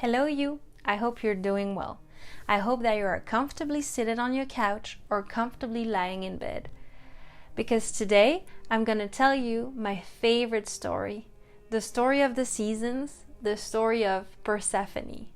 Hello you! I hope you're doing well. I hope that you are comfortably seated on your couch or comfortably lying in bed. Because today I'm going to tell you my favorite story. The story of the seasons, the story of Persephone.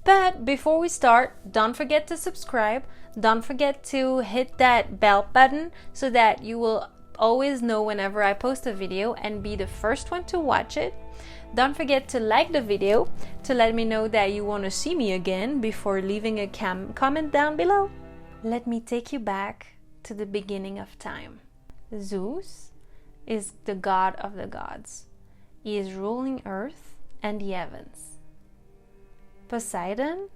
But before we start, don't forget to subscribe. Don't forget to hit that bell button so that you will always know whenever I post a video and be the first one to watch it. Don't forget to like the video to let me know that you want to see me again before leaving a comment down below. Let me take you back to the beginning of time. Zeus is the god of the gods. He is ruling earth and the heavens. Poseidon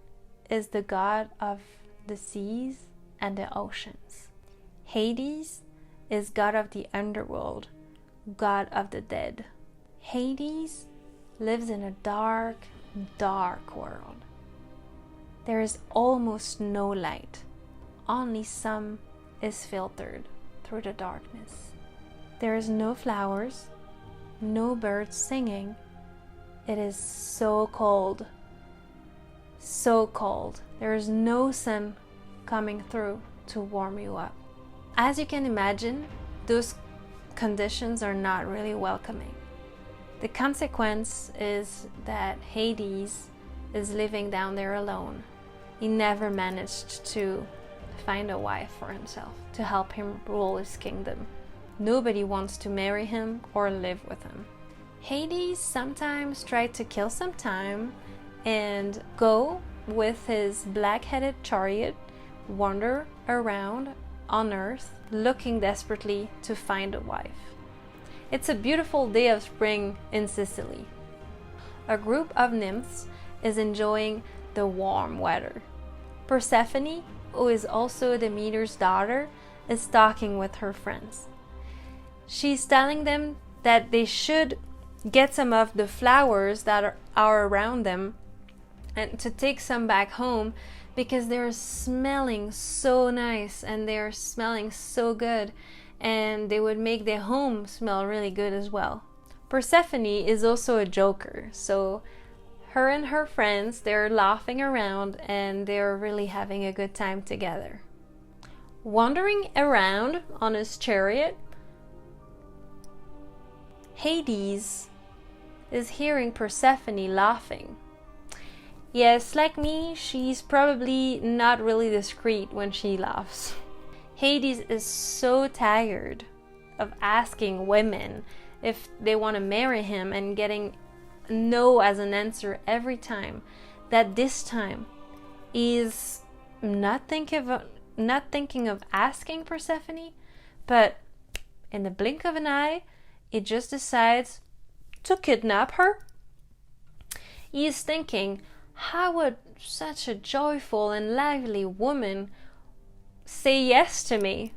is the god of the seas and the oceans. Hades is god of the underworld, god of the dead. Hades lives in a dark, dark world. There is almost no light. Only some is filtered through the darkness. There is no flowers, no birds singing. It is so cold. So cold. There is no sun coming through to warm you up. As you can imagine, those conditions are not really welcoming. The consequence is that Hades is living down there alone. He never managed to find a wife for himself to help him rule his kingdom. Nobody wants to marry him or live with him. Hades sometimes tried to kill some time and go with his black-headed chariot, wander around on earth looking desperately to find a wife. It's a beautiful day of spring in Sicily. A group of nymphs is enjoying the warm weather. Persephone, who is also Demeter's daughter, is talking with her friends. She's telling them that they should get some of the flowers that are around them and to take some back home because they're smelling so nice and they're smelling so good, and they would make their home smell really good as well. Persephone is also a joker, so her and her friends, they're laughing around and they're really having a good time together. Wandering around on his chariot, Hades is hearing Persephone laughing. Yes, like me, she's probably not really discreet when she laughs. Hades is so tired of asking women if they want to marry him and getting no as an answer every time that this time he's not thinking of asking Persephone, but in the blink of an eye, he just decides to kidnap her. He is thinking, how would such a joyful and lively woman say yes to me?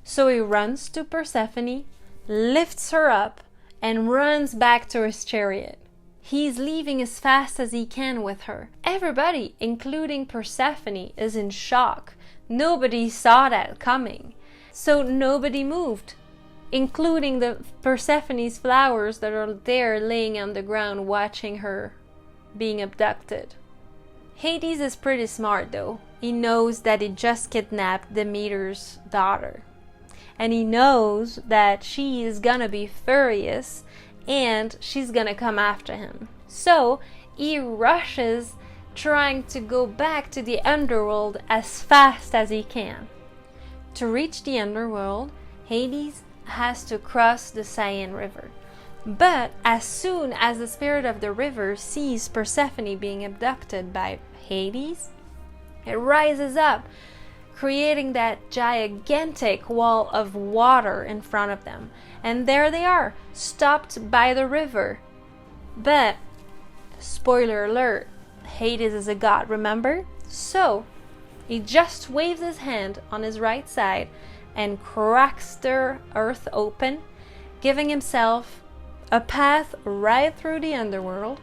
So he runs to Persephone, lifts her up, and runs back to his chariot. He's leaving as fast as he can with her. Everybody, including Persephone, is in shock. Nobody saw that coming. So nobody moved, including the Persephone's flowers that are there laying on the ground watching her being abducted. Hades is pretty smart though. He knows that he just kidnapped Demeter's daughter. And he knows that she is gonna be furious and she's gonna come after him. So he rushes, trying to go back to the underworld as fast as he can. To reach the underworld, Hades has to cross the Cyan River. But as soon as the spirit of the river sees Persephone being abducted by Hades, it rises up, creating that gigantic wall of water in front of them. And there they are, stopped by the river. But, spoiler alert, Hades is a god, remember? So, he just waves his hand on his right side and cracks the earth open, giving himself a path right through the underworld,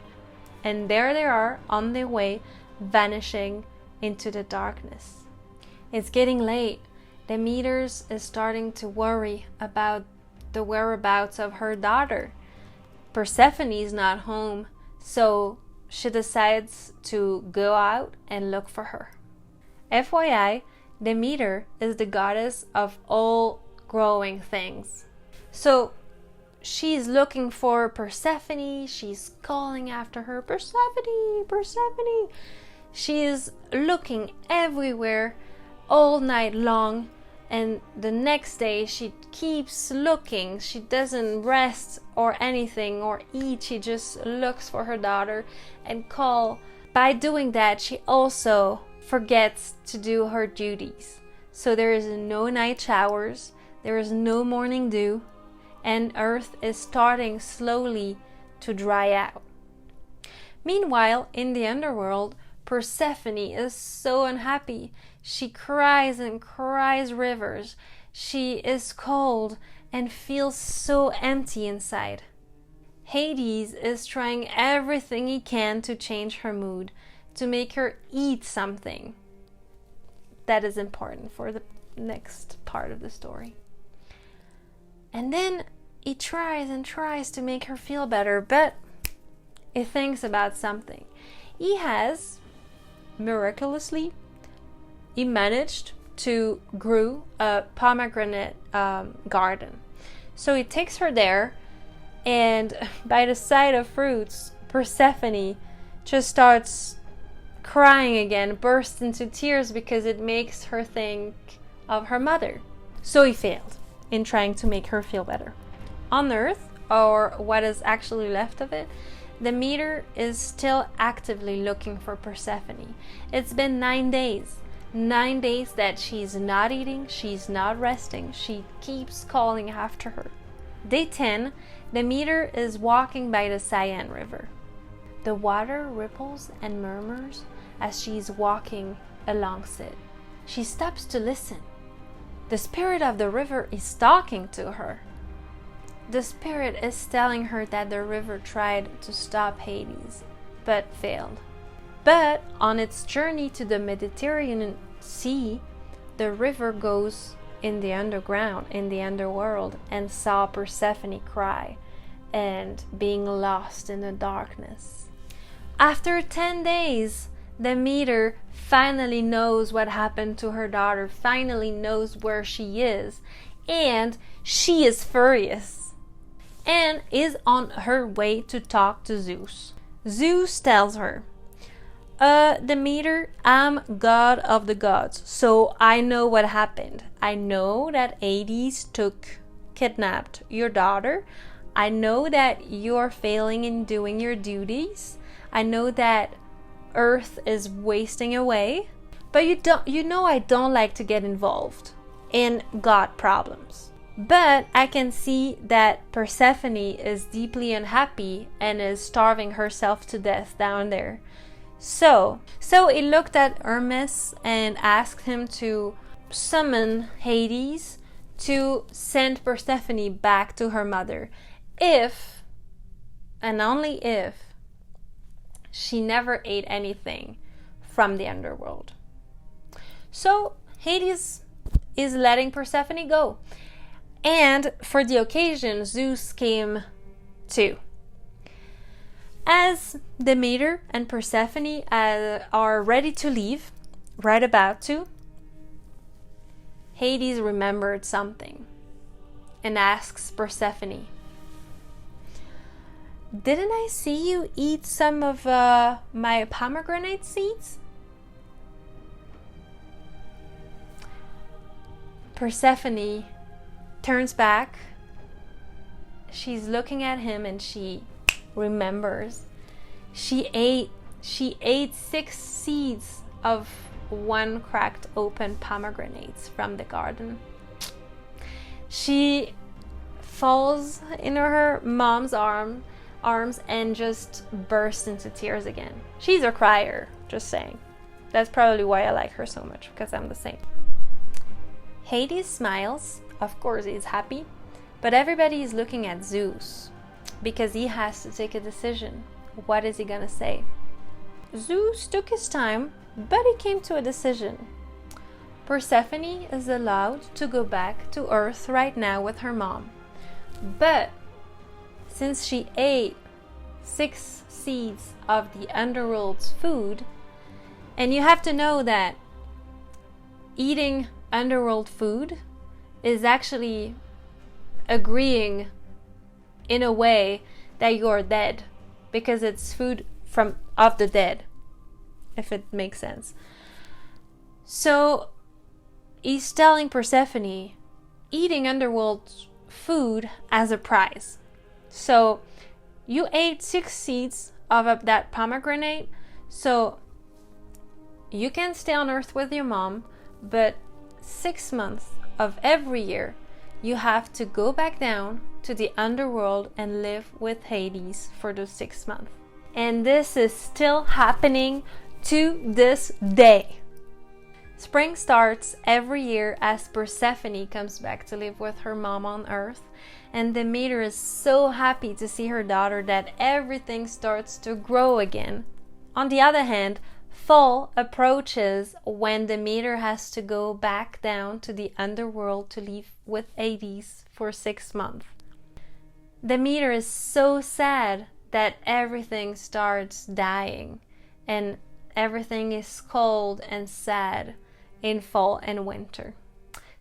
and there they are on their way, vanishing into the darkness. It's getting late. Demeter is starting to worry about the whereabouts of her daughter. Persephone is not home, so she decides to go out and look for her. FYI, Demeter is the goddess of all growing things. So she's looking for Persephone. She's calling after her, Persephone, Persephone. She is looking everywhere all night long. And the next day she keeps looking. She doesn't rest or anything or eat. She just looks for her daughter and call. By doing that, she also forgets to do her duties. So there is no night showers. There is no morning dew. And Earth is starting slowly to dry out. Meanwhile, in the underworld, Persephone is so unhappy. She cries and cries rivers. She is cold and feels so empty inside. Hades is trying everything he can to change her mood, to make her eat something. That is important for the next part of the story. And then he tries and tries to make her feel better, but he thinks about something. He has, miraculously, he managed to grow a pomegranate garden. So he takes her there, and by the sight of fruits, Persephone just starts crying again, bursts into tears because it makes her think of her mother. So he failed in trying to make her feel better. On Earth, or what is actually left of it, Demeter is still actively looking for Persephone. It's been 9 days. 9 days that she's not eating, she's not resting, she keeps calling after her. Day 10, Demeter is walking by the Cyan River. The water ripples and murmurs as she's walking alongside. She stops to listen. The spirit of the river is talking to her. The spirit is telling her that the river tried to stop Hades, but failed. But on its journey to the Mediterranean Sea, the river goes in the underground, in the underworld, and saw Persephone cry and being lost in the darkness. After 10 days, Demeter finally knows what happened to her daughter, finally knows where she is, and she is furious and is on her way to talk to Zeus. Zeus tells her, Demeter, I'm god of the gods, so I know what happened. I know that Hades kidnapped your daughter. I know that you're failing in doing your duties. I know that Earth is wasting away. But you know I don't like to get involved in god problems. But I can see that Persephone is deeply unhappy and is starving herself to death down there. So he looked at Hermes and asked him to summon Hades to send Persephone back to her mother, if, and only if, she never ate anything from the underworld. So Hades is letting Persephone go. And for the occasion, Zeus came too. As Demeter and Persephone are ready to leave, right about to, Hades remembered something and asks Persephone, didn't I see you eat some of my pomegranate seeds? Persephone turns back. She's looking at him and she remembers. She ate 6 seeds of 1 cracked open pomegranates from the garden. She falls in her mom's arms and just bursts into tears again. She's a crier, just saying. That's probably why I like her so much, because I'm the same. Hades smiles. Of course he's happy, but everybody is looking at Zeus because he has to take a decision. What is he gonna say? Zeus took his time, but he came to a decision. Persephone is allowed to go back to Earth right now with her mom. But since she ate 6 seeds of the underworld's food. And you have to know that eating underworld food is actually agreeing in a way that you are dead, because it's food of the dead, if it makes sense. So he's telling Persephone, eating underworld food as a prize. So you ate 6 seeds of that pomegranate, so you can stay on Earth with your mom, but 6 months of every year you have to go back down to the underworld and live with Hades for those 6 months. And this is still happening to this day. Spring starts every year as Persephone comes back to live with her mom on Earth, and Demeter is so happy to see her daughter that everything starts to grow again. On the other hand, fall approaches when Demeter has to go back down to the underworld to live with Hades for 6 months. Demeter is so sad that everything starts dying, and everything is cold and sad in fall and winter.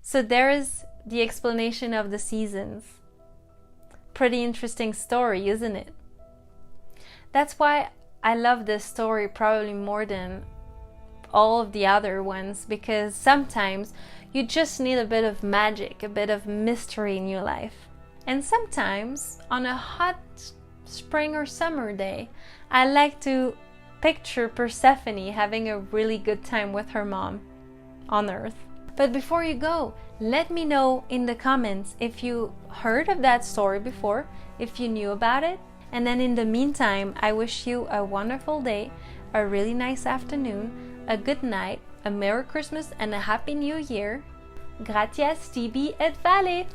So there is the explanation of the seasons. Pretty interesting story, isn't it? That's why I love this story probably more than all of the other ones, because sometimes you just need a bit of magic, a bit of mystery in your life. And sometimes on a hot spring or summer day, I like to picture Persephone having a really good time with her mom on Earth. But before you go, let me know in the comments if you heard of that story before, if you knew about it. And then in the meantime, I wish you a wonderful day, a really nice afternoon, a good night, a Merry Christmas and a Happy New Year. Gratias tibi et vale.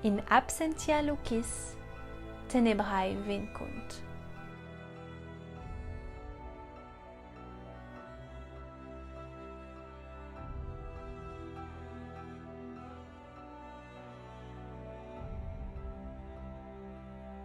In absentia locis, tenebrae vincunt.